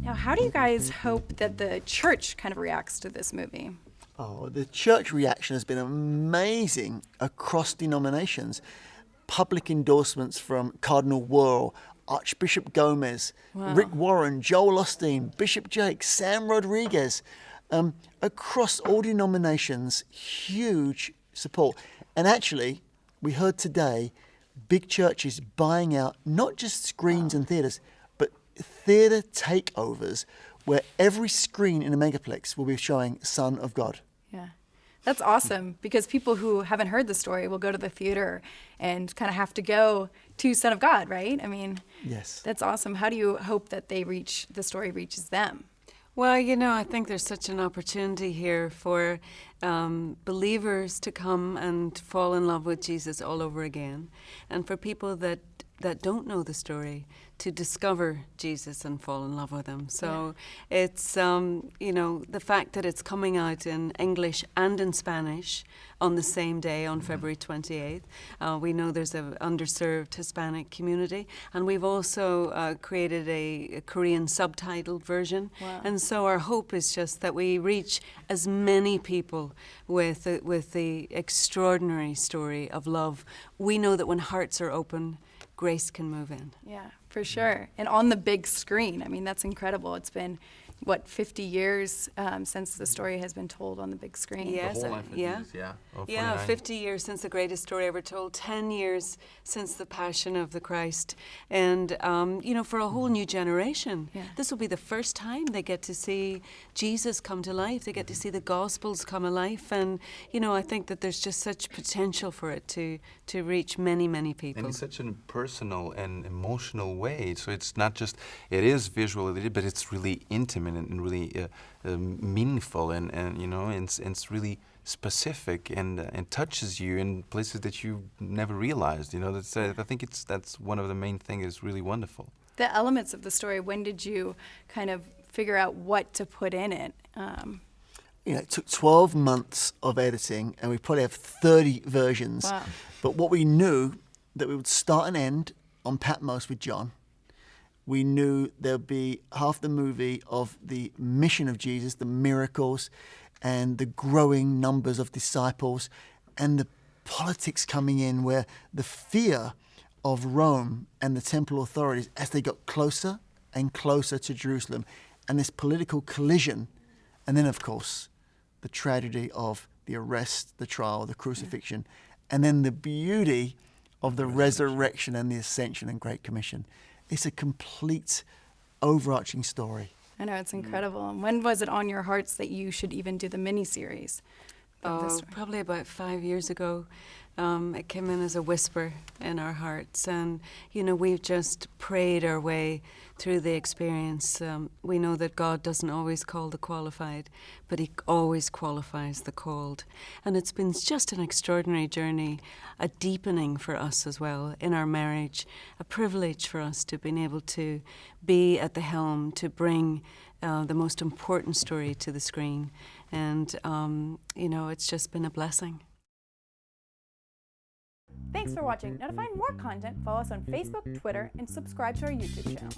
Now, how do you guys hope that the church kind of reacts to this movie? Oh, the church reaction has been amazing across denominations. Public endorsements from Cardinal Wuerl, Archbishop Gomez, Wow. Rick Warren, Joel Osteen, Bishop Jake, Sam Rodriguez. Across all denominations, huge support. And actually, we heard today, big churches buying out not just screens and theatres, but theatre takeovers where every screen in a megaplex will be showing Son of God. Yeah. That's awesome, because people who haven't heard the story will go to the theater and kind of have to go to Son of God, right? I mean, Yes. that's awesome. How do you hope that the story reaches them? Well, I think there's such an opportunity here for believers to come and fall in love with Jesus all over again, and for people that don't know the story to discover Jesus and fall in love with him. So it's, the fact that it's coming out in English and in Spanish on the same day, on February 28th. We know there's an underserved Hispanic community, and we've also created a Korean subtitled version. Wow. And so our hope is just that we reach as many people with the extraordinary story of love. We know that when hearts are open, grace can move in. Yeah, for sure. And on the big screen, I mean, that's incredible. It's been, 50 years since the story has been told on the big screen? Yes, The whole life of yeah. Jesus, yeah. Oh, Yeah, 49. 50 years since the greatest story ever told, 10 years since the Passion of the Christ. And, for a whole new generation, this will be the first time they get to see Jesus come to life. They get to see the Gospels come alive. And, I think that there's just such potential for it to reach many, many people. And in such a personal and emotional way. So it's not just, it is visual, but it's really intimate and really meaningful, and it's really specific and touches you in places that you never realized. I think that's one of the main things is really wonderful. The elements of the story, when did you kind of figure out what to put in it? It took 12 months of editing, and we probably have 30 versions. Wow. But what we knew, that we would start and end on Patmos with John. We knew there'd be half the movie of the mission of Jesus, the miracles, and the growing numbers of disciples, and the politics coming in, where the fear of Rome and the temple authorities as they got closer and closer to Jerusalem, and this political collision. And then, of course, the tragedy of the arrest, the trial, the crucifixion, and then the beauty of the resurrection and the ascension and Great Commission. It's a complete, overarching story. I know, it's incredible. And when was it on your hearts that you should even do the miniseries of this story? Probably about 5 years ago. It came in as a whisper in our hearts, and we've just prayed our way through the experience. We know that God doesn't always call the qualified, but he always qualifies the called. And it's been just an extraordinary journey, a deepening for us as well in our marriage, a privilege for us to be able to be at the helm, to bring the most important story to the screen. And, it's just been a blessing. Thanks for watching. Now, to find more content, follow us on Facebook, Twitter, and subscribe to our YouTube channel.